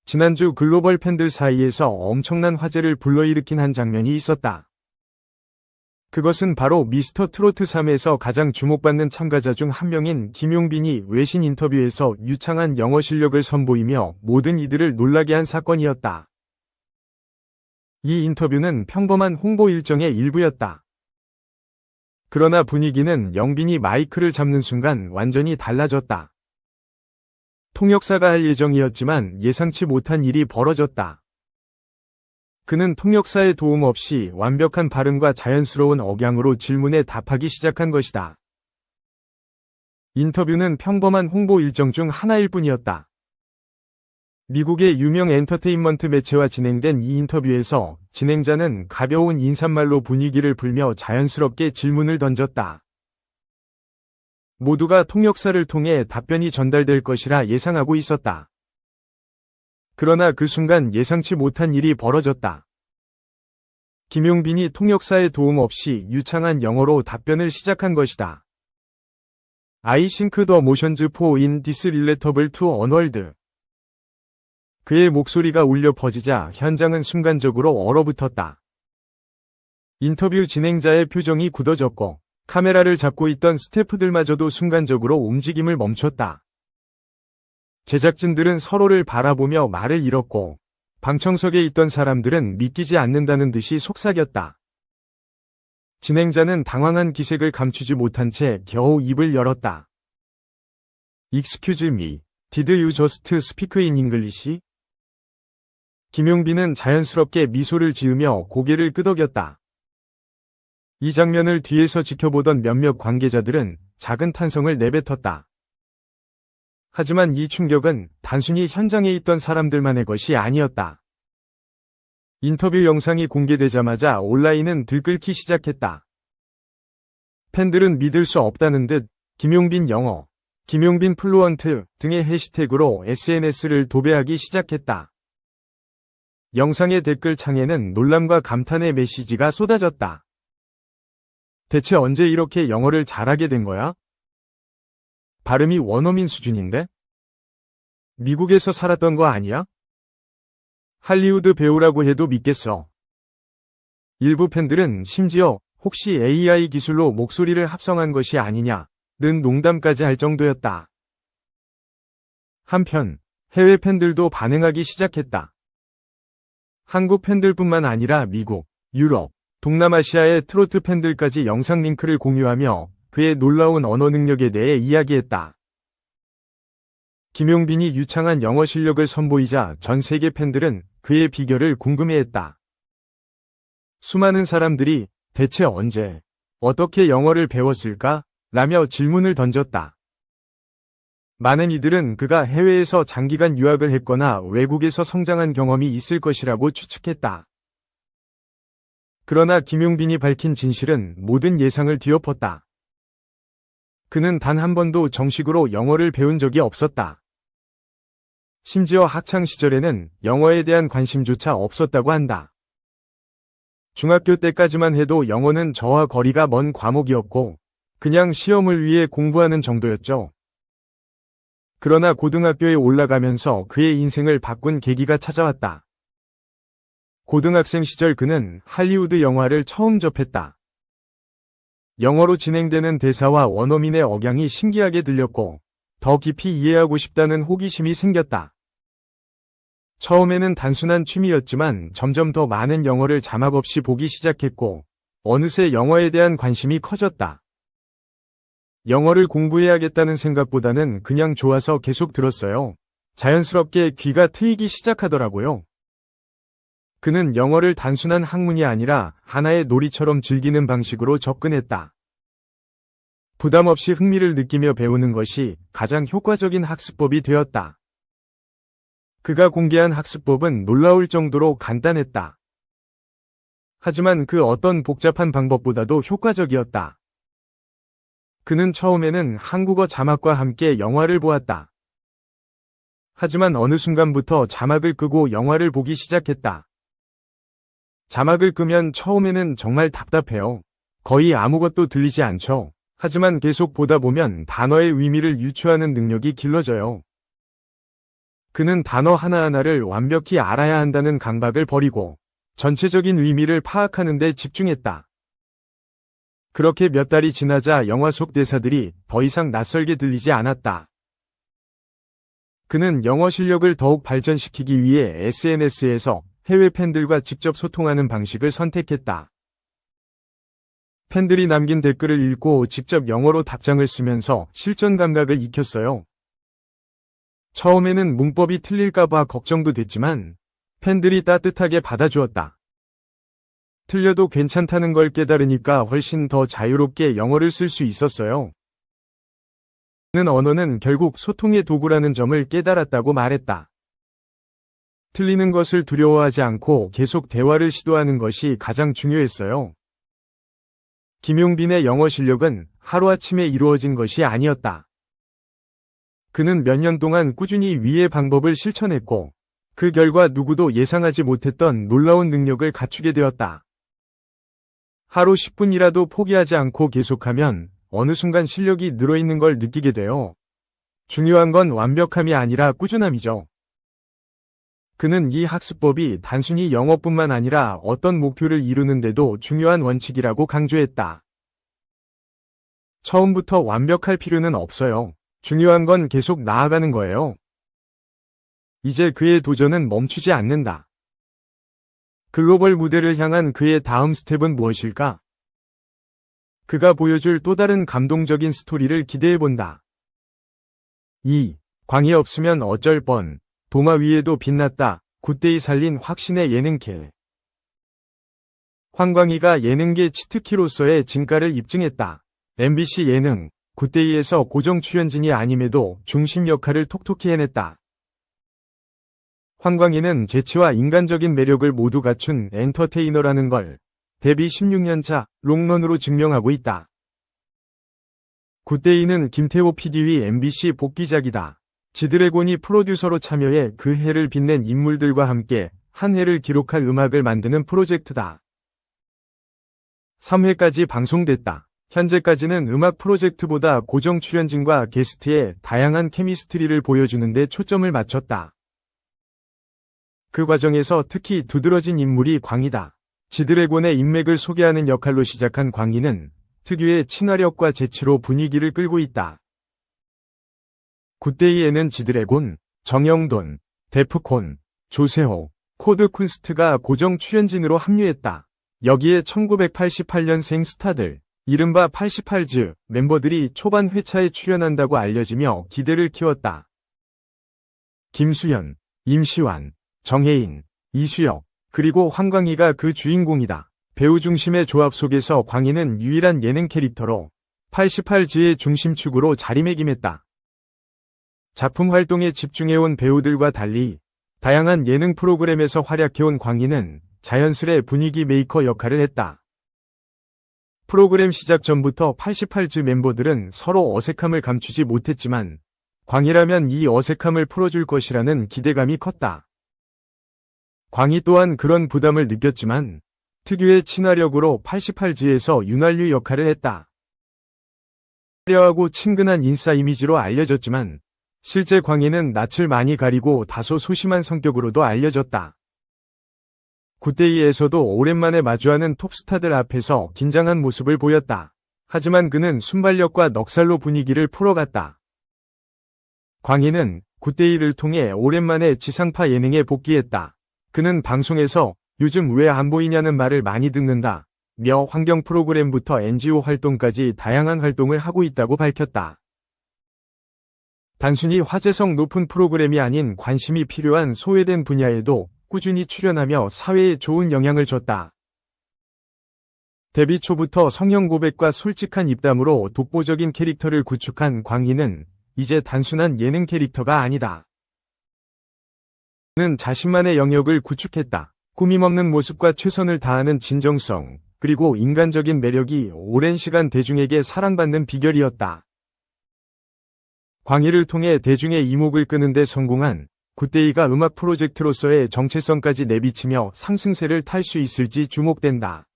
지난주 글로벌 팬들 사이에서 엄청난 화제를 불러일으킨 한 장면이 있었다. 그것은 바로 미스터 트로트 3에서 가장 주목받는 참가자 중 한 명인 김용빈이 외신 인터뷰에서 유창한 영어 실력을 선보이며 모든 이들을 놀라게 한 사건이었다. 이 인터뷰는 평범한 홍보 일정의 일부였다. 그러나 분위기는 영빈이 마이크를 잡는 순간 완전히 달라졌다. 통역사가 할 예정이었지만 예상치 못한 일이 벌어졌다. 그는 통역사의 도움 없이 완벽한 발음과 자연스러운 억양으로 질문에 답하기 시작한 것이다. 인터뷰는 평범한 홍보 일정 중 하나일 뿐이었다. 미국의 유명 엔터테인먼트 매체와 진행된 이 인터뷰에서 진행자는 가벼운 인사말로 분위기를 풀며 자연스럽게 질문을 던졌다. 모두가 통역사를 통해 답변이 전달될 것이라 예상하고 있었다. 그러나 그 순간 예상치 못한 일이 벌어졌다. 김용빈이 통역사의 도움 없이 유창한 영어로 답변을 시작한 것이다. I think the motions for in this relatable to onward. 그의 목소리가 울려 퍼지자 현장은 순간적으로 얼어붙었다. 인터뷰 진행자의 표정이 굳어졌고 카메라를 잡고 있던 스태프들마저도 순간적으로 움직임을 멈췄다. 제작진들은 서로를 바라보며 말을 잃었고 방청석에 있던 사람들은 믿기지 않는다는 듯이 속삭였다. 진행자는 당황한 기색을 감추지 못한 채 겨우 입을 열었다. Excuse me, did you just speak in English? 김용빈은 자연스럽게 미소를 지으며 고개를 끄덕였다. 이 장면을 뒤에서 지켜보던 몇몇 관계자들은 작은 탄성을 내뱉었다. 하지만 이 충격은 단순히 현장에 있던 사람들만의 것이 아니었다. 인터뷰 영상이 공개되자마자 온라인은 들끓기 시작했다. 팬들은 믿을 수 없다는 듯 김용빈 영어, 김용빈 플루언트 등의 해시태그로 SNS를 도배하기 시작했다. 영상의 댓글창에는 놀람과 감탄의 메시지가 쏟아졌다. 대체 언제 이렇게 영어를 잘하게 된 거야? 발음이 원어민 수준인데? 미국에서 살았던 거 아니야? 할리우드 배우라고 해도 믿겠어. 일부 팬들은 심지어 혹시 AI 기술로 목소리를 합성한 것이 아니냐는 농담까지 할 정도였다. 한편 해외 팬들도 반응하기 시작했다. 한국 팬들뿐만 아니라 미국, 유럽, 동남아시아의 트로트 팬들까지 영상 링크를 공유하며 그의 놀라운 언어 능력에 대해 이야기했다. 김용빈이 유창한 영어 실력을 선보이자 전 세계 팬들은 그의 비결을 궁금해했다. 수많은 사람들이 대체 언제, 어떻게 영어를 배웠을까? 라며 질문을 던졌다. 많은 이들은 그가 해외에서 장기간 유학을 했거나 외국에서 성장한 경험이 있을 것이라고 추측했다. 그러나 김용빈이 밝힌 진실은 모든 예상을 뒤엎었다. 그는 단 한 번도 정식으로 영어를 배운 적이 없었다. 심지어 학창 시절에는 영어에 대한 관심조차 없었다고 한다. 중학교 때까지만 해도 영어는 저와 거리가 먼 과목이었고 그냥 시험을 위해 공부하는 정도였죠. 그러나 고등학교에 올라가면서 그의 인생을 바꾼 계기가 찾아왔다. 고등학생 시절 그는 할리우드 영화를 처음 접했다. 영어로 진행되는 대사와 원어민의 억양이 신기하게 들렸고 더 깊이 이해하고 싶다는 호기심이 생겼다. 처음에는 단순한 취미였지만 점점 더 많은 영어를 자막 없이 보기 시작했고 어느새 영어에 대한 관심이 커졌다. 영어를 공부해야겠다는 생각보다는 그냥 좋아서 계속 들었어요. 자연스럽게 귀가 트이기 시작하더라고요. 그는 영어를 단순한 학문이 아니라 하나의 놀이처럼 즐기는 방식으로 접근했다. 부담 없이 흥미를 느끼며 배우는 것이 가장 효과적인 학습법이 되었다. 그가 공개한 학습법은 놀라울 정도로 간단했다. 하지만 그 어떤 복잡한 방법보다도 효과적이었다. 그는 처음에는 한국어 자막과 함께 영화를 보았다. 하지만 어느 순간부터 자막을 끄고 영화를 보기 시작했다. 자막을 끄면 처음에는 정말 답답해요. 거의 아무것도 들리지 않죠. 하지만 계속 보다 보면 단어의 의미를 유추하는 능력이 길러져요. 그는 단어 하나하나를 완벽히 알아야 한다는 강박을 버리고 전체적인 의미를 파악하는 데 집중했다. 그렇게 몇 달이 지나자 영화 속 대사들이 더 이상 낯설게 들리지 않았다. 그는 영어 실력을 더욱 발전시키기 위해 SNS에서 해외 팬들과 직접 소통하는 방식을 선택했다. 팬들이 남긴 댓글을 읽고 직접 영어로 답장을 쓰면서 실전 감각을 익혔어요. 처음에는 문법이 틀릴까봐 걱정도 됐지만 팬들이 따뜻하게 받아주었다. 틀려도 괜찮다는 걸 깨달으니까 훨씬 더 자유롭게 영어를 쓸 수 있었어요. 그는 언어는 결국 소통의 도구라는 점을 깨달았다고 말했다. 틀리는 것을 두려워하지 않고 계속 대화를 시도하는 것이 가장 중요했어요. 김용빈의 영어 실력은 하루아침에 이루어진 것이 아니었다. 그는 몇 년 동안 꾸준히 위의 방법을 실천했고 그 결과 누구도 예상하지 못했던 놀라운 능력을 갖추게 되었다. 하루 10분이라도 포기하지 않고 계속하면 어느 순간 실력이 늘어있는 걸 느끼게 돼요. 중요한 건 완벽함이 아니라 꾸준함이죠. 그는 이 학습법이 단순히 영어뿐만 아니라 어떤 목표를 이루는데도 중요한 원칙이라고 강조했다. 처음부터 완벽할 필요는 없어요. 중요한 건 계속 나아가는 거예요. 이제 그의 도전은 멈추지 않는다. 글로벌 무대를 향한 그의 다음 스텝은 무엇일까? 그가 보여줄 또 다른 감동적인 스토리를 기대해본다. 2. 광이 없으면 어쩔 뻔. 도마 위에도 빛났다. 굿데이 살린 확신의 예능캐. 황광희가 예능계 치트키로서의 진가를 입증했다. MBC 예능 굿데이에서 고정 출연진이 아님에도 중심 역할을 톡톡히 해냈다. 황광희는 재치와 인간적인 매력을 모두 갖춘 엔터테이너라는 걸 데뷔 16년차 롱런으로 증명하고 있다. 굿데이는 김태호 PD의 MBC 복귀작이다. 지드래곤이 프로듀서로 참여해 그 해를 빛낸 인물들과 함께 한 해를 기록할 음악을 만드는 프로젝트다. 3회까지 방송됐다. 현재까지는 음악 프로젝트보다 고정 출연진과 게스트의 다양한 케미스트리를 보여주는 데 초점을 맞췄다. 그 과정에서 특히 두드러진 인물이 광희다. 지드래곤의 인맥을 소개하는 역할로 시작한 광희는 특유의 친화력과 재치로 분위기를 끌고 있다. 굿데이에는 지드래곤, 정영돈, 데프콘, 조세호, 코드쿤스트가 고정 출연진으로 합류했다. 여기에 1988년생 스타들, 이른바 88즈 멤버들이 초반 회차에 출연한다고 알려지며 기대를 키웠다. 김수현, 임시완, 정혜인, 이수혁, 그리고 황광희가 그 주인공이다. 배우 중심의 조합 속에서 광희는 유일한 예능 캐릭터로 88즈의 중심축으로 자리매김했다. 작품 활동에 집중해온 배우들과 달리 다양한 예능 프로그램에서 활약해온 광희는 자연스레 분위기 메이커 역할을 했다. 프로그램 시작 전부터 88즈 멤버들은 서로 어색함을 감추지 못했지만 광희라면 이 어색함을 풀어줄 것이라는 기대감이 컸다. 광희 또한 그런 부담을 느꼈지만 특유의 친화력으로 88즈에서 윤활유 역할을 했다. 화려하고 친근한 인싸 이미지로 알려졌지만 실제 광희는 낯을 많이 가리고 다소 소심한 성격으로도 알려졌다. 굿데이에서도 오랜만에 마주하는 톱스타들 앞에서 긴장한 모습을 보였다. 하지만 그는 순발력과 넉살로 분위기를 풀어갔다. 광희는 굿데이를 통해 오랜만에 지상파 예능에 복귀했다. 그는 방송에서 요즘 왜 안 보이냐는 말을 많이 듣는다 며 환경 프로그램부터 NGO 활동까지 다양한 활동을 하고 있다고 밝혔다. 단순히 화제성 높은 프로그램이 아닌 관심이 필요한 소외된 분야에도 꾸준히 출연하며 사회에 좋은 영향을 줬다. 데뷔 초부터 성형 고백과 솔직한 입담으로 독보적인 캐릭터를 구축한 광희는 이제 단순한 예능 캐릭터가 아니다. 그는 자신만의 영역을 구축했다. 꾸밈없는 모습과 최선을 다하는 진정성, 그리고 인간적인 매력이 오랜 시간 대중에게 사랑받는 비결이었다. 광희를 통해 대중의 이목을 끄는 데 성공한 굿데이가 음악 프로젝트로서의 정체성까지 내비치며 상승세를 탈 수 있을지 주목된다.